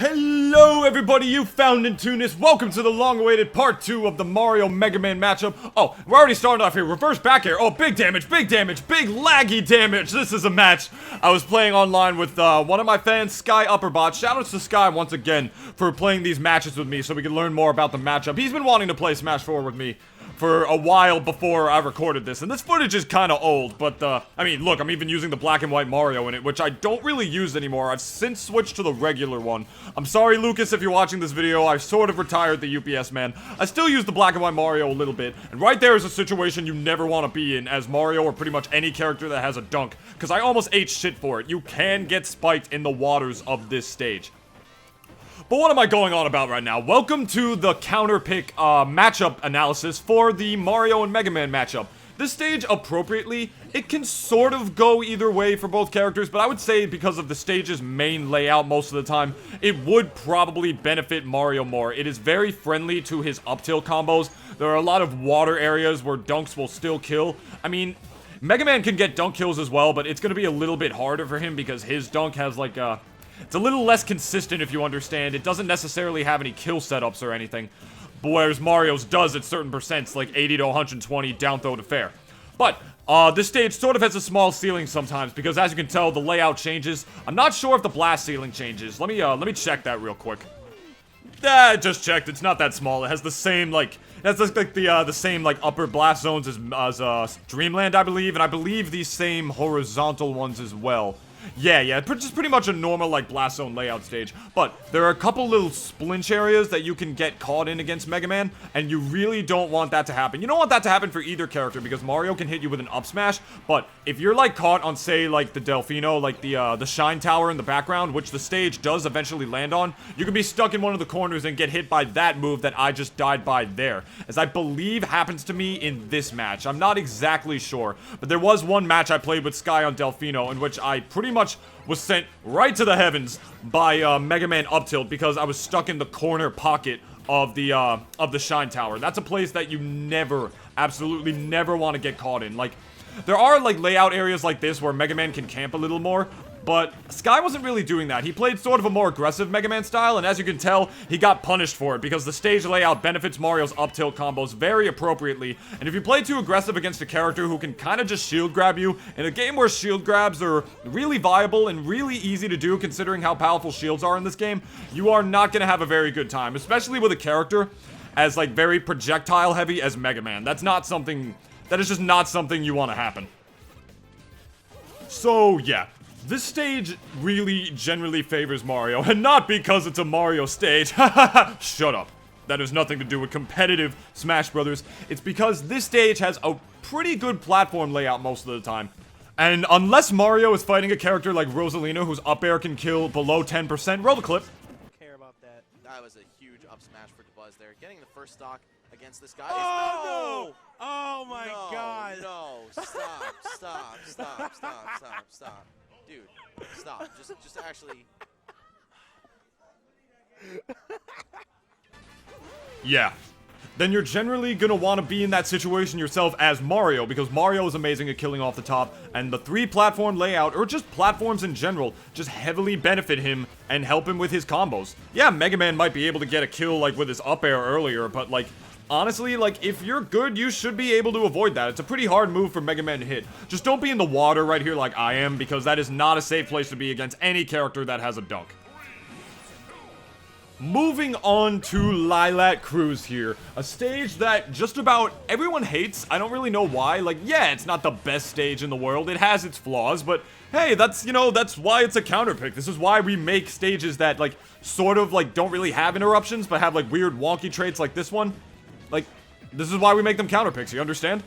Hello everybody, you found Nintoonist. Welcome to the long-awaited part 2 of the Mario Megaman matchup. Oh, we're already starting off here. Reverse back air. Oh, big damage, big laggy damage. This is a match I was playing online with one of my fans, Sky Upperbot. Shoutouts to Sky once again for playing these matches with me so we can learn more about the matchup. He's been wanting to play Smash 4 with me for a while before I recorded this, and this footage is kind of old, but, I mean, look, I'm even using the black and white Mario in it, which I don't really use anymore. I've since switched to the regular one. I'm sorry, Lucas, if you're watching this video, I've sort of retired the UPS man. I still use the black and white Mario a little bit, and right there is a situation you never want to be in as Mario or pretty much any character that has a dunk, because I almost ate shit for it. You can get spiked in the waters of this stage. But what am I going on about right now? Welcome to the counterpick matchup analysis for the Mario and Megaman matchup. This stage, appropriately, it can sort of go either way for both characters, but I would say because of the stage's main layout most of the time, it would probably benefit Mario more. It is very friendly to his up tilt combos. There are a lot of water areas where dunks will still kill. I mean, Megaman can get dunk kills as well, but it's going to be a little bit harder for him because his dunk has like a... It's a little less consistent, if you understand. It doesn't necessarily have any kill setups or anything, whereas Mario's does at certain percents, like 80 to 120 down throw to fair. But this stage sort of has a small ceiling sometimes because, as you can tell, the layout changes. I'm not sure if the blast ceiling changes. Let me check that real quick. I just checked. It's not that small. It has the same like the same like upper blast zones as Dreamland, I believe, and I believe these same horizontal ones as well. Yeah, just pretty much a normal, like, blast zone layout stage. But there are a couple little splinch areas that you can get caught in against Mega Man, and you really don't want that to happen. You don't want that to happen for either character, because Mario can hit you with an up smash, but if you're, like, caught on, say, like, the Delfino, like, the Shine Tower in the background, which the stage does eventually land on, you can be stuck in one of the corners and get hit by that move that I just died by there, as I believe happens to me in this match. I'm not exactly sure, but there was one match I played with Sky on Delfino in which I pretty much was sent right to the heavens by Mega Man up tilt because I was stuck in the corner pocket of the Shine Tower. That's a place that you never, absolutely never want to get caught in. Like, there are like layout areas like this where Mega Man can camp a little more, but Sky wasn't really doing that. He played sort of a more aggressive Mega Man style, and as you can tell, he got punished for it because the stage layout benefits Mario's up tilt combos very appropriately, and if you play too aggressive against a character who can kind of just shield grab you, in a game where shield grabs are really viable and really easy to do considering how powerful shields are in this game, you are not going to have a very good time, especially with a character as like very projectile heavy as Mega Man. That is just not something you want to happen. So yeah. This stage really generally favors Mario, and not because it's a Mario stage. Shut up. That has nothing to do with competitive Smash Brothers. It's because this stage has a pretty good platform layout most of the time. And unless Mario is fighting a character like Rosalina, whose up air can kill below 10%, roll the clip. Care about that. That was a huge up smash for DeBuzz there. Getting the first stock against this guy. Oh, no! Oh my God! No! Stop! Dude, stop. Just actually. Yeah. Then you're generally gonna want to be in that situation yourself as Mario, because Mario is amazing at killing off the top, and the 3-platform layout, or just platforms in general, just heavily benefit him and help him with his combos. Yeah, Mega Man might be able to get a kill, like, with his up air earlier, but, like, honestly, like, if you're good, you should be able to avoid that. It's a pretty hard move for Mega Man to hit. Just don't be in the water right here like I am, because that is not a safe place to be against any character that has a dunk. Moving on to Lilac Cruise here, a stage that just about everyone hates. I don't really know why. Like, yeah, it's not the best stage in the world. It has its flaws, but hey, that's, you know, that's why it's a counterpick. This is why we make stages that, like, sort of, like, don't really have interruptions, but have, like, weird wonky traits like this one. Like, this is why we make them counterpicks, you understand?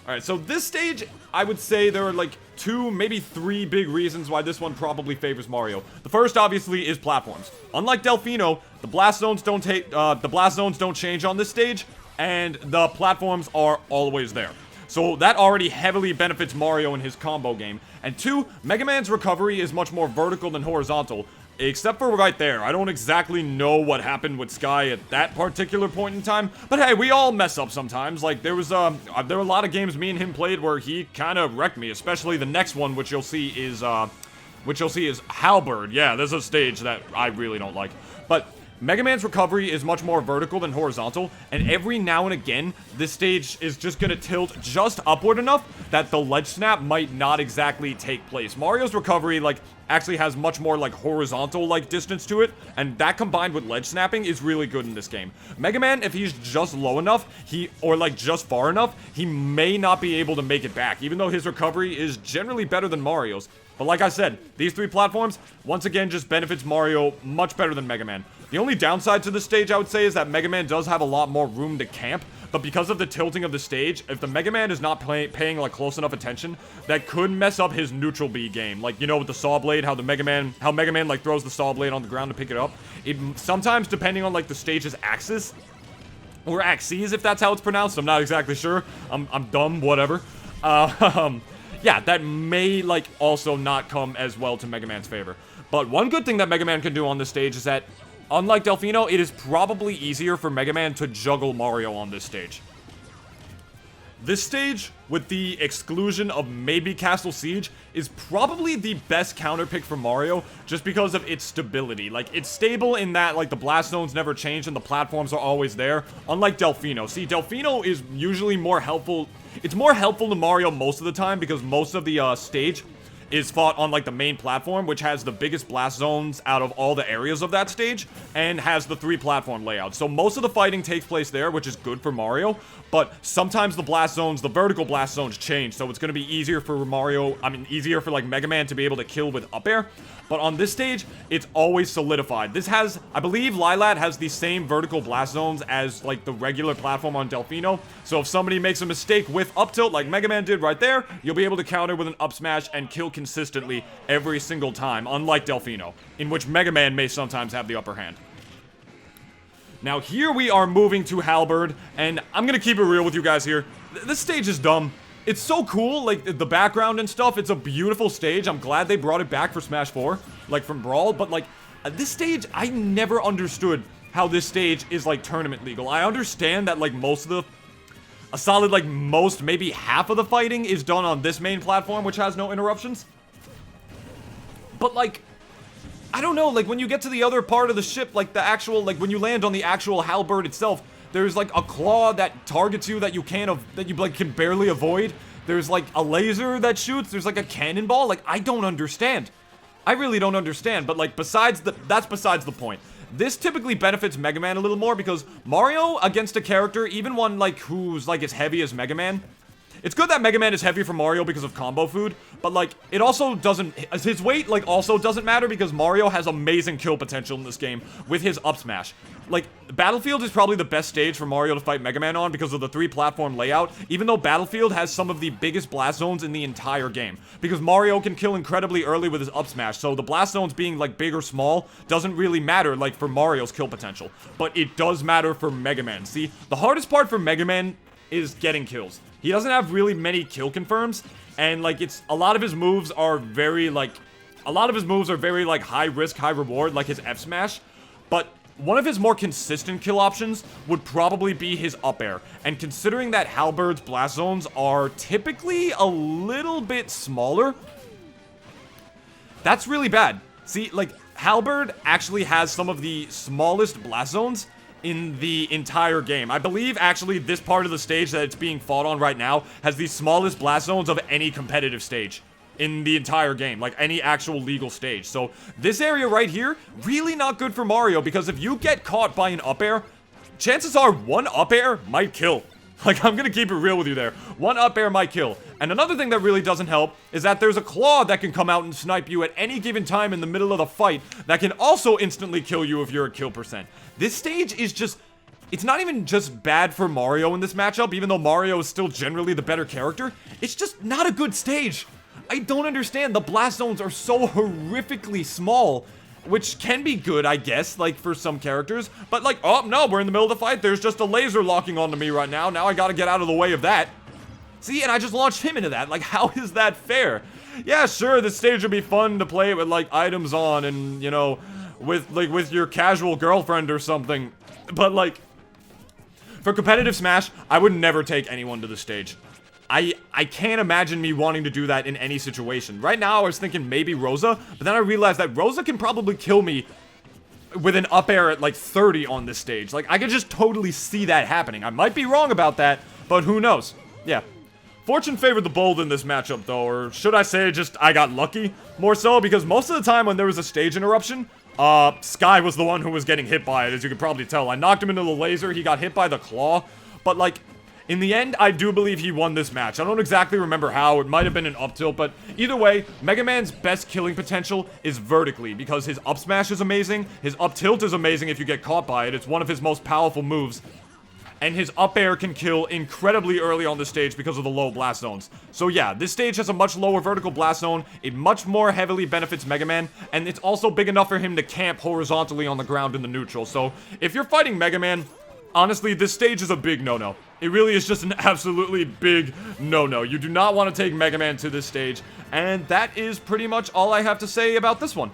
Alright, so this stage, I would say there are like 2, maybe 3 big reasons why this one probably favors Mario. The first, obviously, is platforms. Unlike Delfino, the blast zones don't change on this stage, and the platforms are always there. So that already heavily benefits Mario in his combo game. And 2, Mega Man's recovery is much more vertical than horizontal. Except for right there. I don't exactly know what happened with Sky at that particular point in time. But hey, we all mess up sometimes. Like, there were a lot of games me and him played where he kind of wrecked me. Especially the next one, which you'll see is, which you'll see is Halberd. Yeah, there's a stage that I really don't like. But Mega Man's recovery is much more vertical than horizontal, and every now and again, this stage is just gonna tilt just upward enough that the ledge snap might not exactly take place. Mario's recovery, like, actually has much more, like, horizontal, like, distance to it, and that combined with ledge snapping is really good in this game. Mega Man, if he's just low enough, or, like, just far enough, he may not be able to make it back, even though his recovery is generally better than Mario's. But like I said, these 3 platforms, once again, just benefits Mario much better than Mega Man. The only downside to this stage, I would say, is that Mega Man does have a lot more room to camp, but because of the tilting of the stage, if the Mega Man is not paying, like, close enough attention, that could mess up his neutral B game. Like, you know, with the saw blade, how Mega Man, like, throws the saw blade on the ground to pick it up. Sometimes, depending on, like, the stage's axis, or axes, if that's how it's pronounced, I'm not exactly sure. I'm dumb, whatever. Yeah, that may, like, also not come as well to Mega Man's favor. But one good thing that Mega Man can do on this stage is that, unlike Delfino, it is probably easier for Mega Man to juggle Mario on this stage. This stage, with the exclusion of maybe Castle Siege, is probably the best counter pick for Mario, just because of its stability. Like, it's stable in that, like, the blast zones never change and the platforms are always there, unlike Delfino. See, Delfino is usually more helpful. It's more helpful to Mario most of the time, because most of the stage is fought on, like, the main platform, which has the biggest blast zones out of all the areas of that stage, and has the 3 platform layouts. So most of the fighting takes place there, which is good for Mario, but sometimes the blast zones, the vertical blast zones change, so it's gonna be easier for easier for, like, Mega Man to be able to kill with up air. But on this stage, it's always solidified. This has, I believe Lilat has the same vertical blast zones as, like, the regular platform on Delfino. So if somebody makes a mistake with up tilt, like Mega Man did right there, you'll be able to counter with an up smash and kill consistently every single time, unlike Delfino, in which Mega Man may sometimes have the upper hand. Now here we are moving to Halberd, and I'm gonna keep it real with you guys here. This stage is dumb. It's so cool, like, the background and stuff. It's a beautiful stage. I'm glad they brought it back for Smash 4, like, from Brawl. But, like, this stage, I never understood how this stage is, like, tournament legal. I understand that, like, a solid, like, maybe half of the fighting is done on this main platform, which has no interruptions. But, like, I don't know, like, when you get to the other part of the ship, like, the actual, like, when you land on the actual Halberd itself, there's, like, a claw that targets you that you like, can barely avoid. There's, like, a laser that shoots. There's, like, a cannonball. Like, I don't understand. I really don't understand. But, like, that's besides the point. This typically benefits Mega Man a little more because Mario against a character, even one, like, who's, like, as heavy as Mega Man. It's good that Mega Man is heavy for Mario because of combo food, but, like, it also doesn't, his weight, like, also doesn't matter because Mario has amazing kill potential in this game with his up smash. Like, Battlefield is probably the best stage for Mario to fight Mega Man on because of the 3 platform layout, even though Battlefield has some of the biggest blast zones in the entire game. Because Mario can kill incredibly early with his up smash, so the blast zones being, like, big or small doesn't really matter, like, for Mario's kill potential. But it does matter for Mega Man. See, the hardest part for Mega Man is getting kills. He doesn't have really many kill confirms, and, like, a lot of his moves are very, like, high risk, high reward, like his F smash, but one of his more consistent kill options would probably be his up air, and considering that Halberd's blast zones are typically a little bit smaller, that's really bad. See, like, Halberd actually has some of the smallest blast zones in the entire game. I believe, actually, this part of the stage that it's being fought on right now has the smallest blast zones of any competitive stage in the entire game, like any actual legal stage. So this area right here, really not good for Mario, because if you get caught by an up air, chances are one up air might kill. Like, I'm gonna keep it real with you there. One up air might kill. And another thing that really doesn't help is that there's a claw that can come out and snipe you at any given time in the middle of the fight that can also instantly kill you if you're at kill percent. This stage is just, it's not even just bad for Mario in this matchup, even though Mario is still generally the better character. It's just not a good stage. I don't understand. The blast zones are so horrifically small, which can be good, I guess, like, for some characters. But, like, oh, no, we're in the middle of the fight. There's just a laser locking onto me right now. Now I gotta get out of the way of that. See, and I just launched him into that. Like, how is that fair? Yeah, sure, this stage would be fun to play it with, like, items on and, you know, with your casual girlfriend or something. But, like, for competitive Smash, I would never take anyone to the stage. I can't imagine me wanting to do that in any situation. Right now, I was thinking maybe Rosa, but then I realized that Rosa can probably kill me with an up air at like 30 on this stage. Like, I could just totally see that happening. I might be wrong about that, but who knows? Yeah. Fortune favored the bold in this matchup, though, or should I say just I got lucky? More so, because most of the time when there was a stage interruption, Sky was the one who was getting hit by it, as you can probably tell. I knocked him into the laser, he got hit by the claw, but like, in the end, I do believe he won this match. I don't exactly remember how, it might have been an up tilt, but either way, Mega Man's best killing potential is vertically, because his up smash is amazing, his up tilt is amazing if you get caught by it, it's one of his most powerful moves, and his up air can kill incredibly early on the stage because of the low blast zones. So yeah, this stage has a much lower vertical blast zone, it much more heavily benefits Mega Man, and it's also big enough for him to camp horizontally on the ground in the neutral. So if you're fighting Mega Man, honestly, this stage is a big no-no. It really is just an absolutely big no-no. You do not want to take Mega Man to this stage, and that is pretty much all I have to say about this one.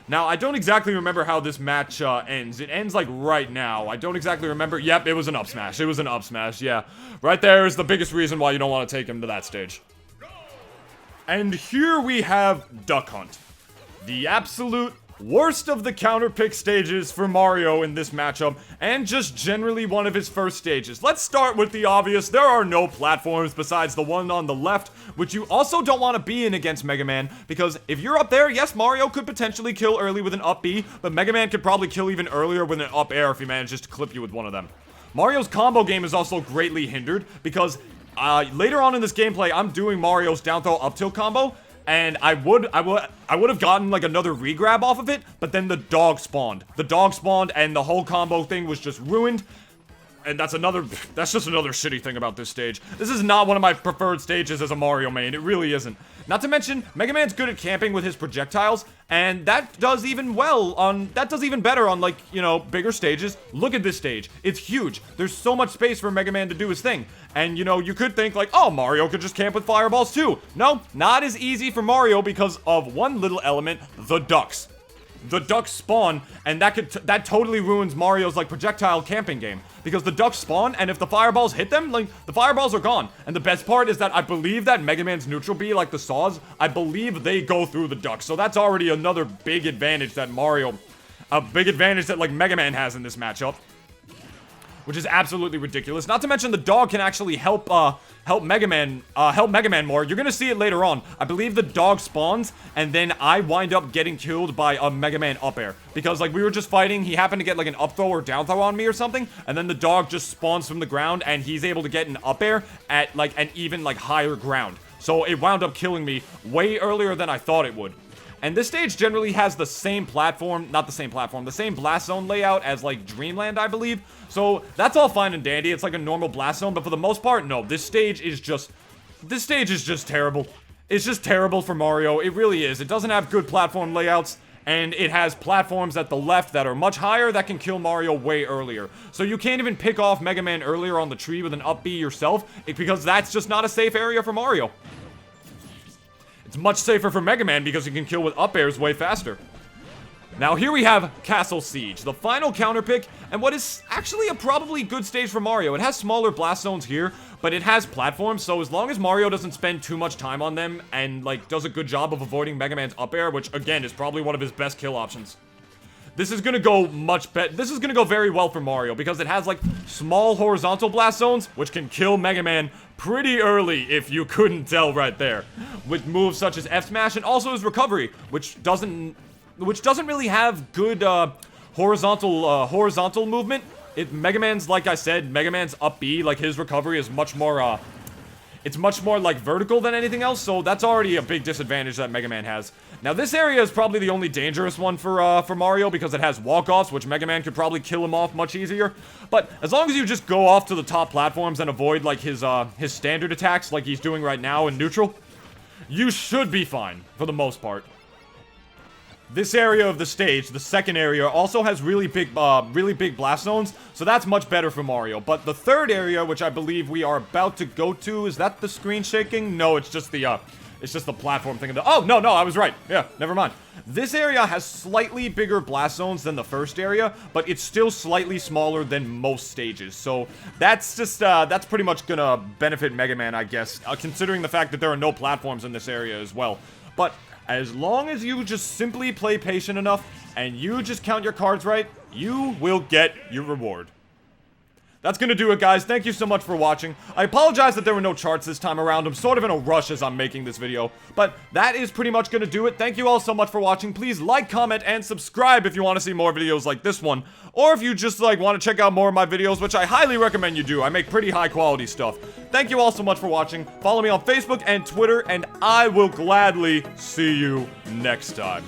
Now, I don't exactly remember how this match ends. It ends, like, right now. I don't exactly remember. Yep, it was an up smash. It was an up smash, yeah. Right there is the biggest reason why you don't want to take him to that stage. And here we have Duck Hunt. The absolute worst of the counterpick stages for Mario in this matchup, and just generally one of his first stages. Let's start with the obvious. There are no platforms besides the one on the left, which you also don't want to be in against Mega Man, because if you're up there, yes, Mario could potentially kill early with an up B, but Mega Man could probably kill even earlier with an up air if he manages to clip you with one of them. Mario's combo game is also greatly hindered, because later on in this gameplay, I'm doing Mario's down throw up tilt combo, and I would have gotten like another regrab off of it, but then the dog spawned. The dog spawned and the whole combo thing was just ruined. And that's just another shitty thing about this stage. This is not one of my preferred stages as a Mario main. It really isn't. Not to mention, Mega Man's good at camping with his projectiles, and that does even better on, like, you know, bigger stages. Look at this stage. It's huge. There's so much space for Mega Man to do his thing. And, you know, you could think, like, oh, Mario could just camp with fireballs too. No, not as easy for Mario because of one little element, the ducks. The ducks spawn, and that totally ruins Mario's, like, projectile camping game. Because the ducks spawn, and if the fireballs hit them, like, the fireballs are gone. And the best part is that I believe that Mega Man's neutral B, like the saws, I believe they go through the ducks. So that's already another big advantage that like, Mega Man has in this matchup. Which is absolutely ridiculous. Not to mention the dog can actually help Mega Man more. You're gonna see it later on. I believe the dog spawns, and then I wind up getting killed by a Mega Man up air. Because, like, we were just fighting, he happened to get, like, an up throw or down throw on me or something, and then the dog just spawns from the ground, and he's able to get an up air at, like, an even, like, higher ground. So it wound up killing me way earlier than I thought it would. And this stage generally has the same platform, not the same platform, the same blast zone layout as, like, Dreamland, I believe. So that's all fine and dandy. It's like a normal blast zone, but for the most part, no. This stage is just terrible. It's just terrible for Mario. It really is. It doesn't have good platform layouts, and it has platforms at the left that are much higher that can kill Mario way earlier. So you can't even pick off Mega Man earlier on the tree with an up B yourself, because that's just not a safe area for Mario. It's much safer for Mega Man because he can kill with up airs way faster. Now here we have Castle Siege, the final counterpick, and what is actually a probably good stage for Mario. It has smaller blast zones here, but it has platforms, so as long as Mario doesn't spend too much time on them and, like, does a good job of avoiding Mega Man's up air, which again is probably one of his best kill options. This is gonna go this is gonna go very well for Mario because it has, like, small horizontal blast zones, which can kill Mega Man pretty early, if you couldn't tell right there. With moves such as F Smash and also his recovery, which doesn't really have good horizontal movement. Mega Man's, like I said, Mega Man's up B, like, his recovery is much more it's much more, like, vertical than anything else, so that's already a big disadvantage that Mega Man has. Now, this area is probably the only dangerous one for Mario, because it has walk-offs, which Mega Man could probably kill him off much easier. But as long as you just go off to the top platforms and avoid, like, his standard attacks, like he's doing right now in neutral, you should be fine, for the most part. This area of the stage, the second area, also has really big blast zones, so that's much better for Mario. But the third area, which I believe we are about to go to, is that the screen shaking? No, it's just the It's just the platform thing. Oh, no, I was right. Yeah, never mind. This area has slightly bigger blast zones than the first area, but it's still slightly smaller than most stages. So that's just, that's pretty much gonna benefit Mega Man, I guess, considering the fact that there are no platforms in this area as well. But as long as you just simply play patient enough and you just count your cards right, you will get your reward. That's gonna do it, guys. Thank you so much for watching. I apologize that there were no charts this time around. I'm sort of in a rush as I'm making this video. But that is pretty much gonna do it. Thank you all so much for watching. Please like, comment, and subscribe if you want to see more videos like this one. Or if you just, like, want to check out more of my videos, which I highly recommend you do. I make pretty high-quality stuff. Thank you all so much for watching. Follow me on Facebook and Twitter, and I will gladly see you next time.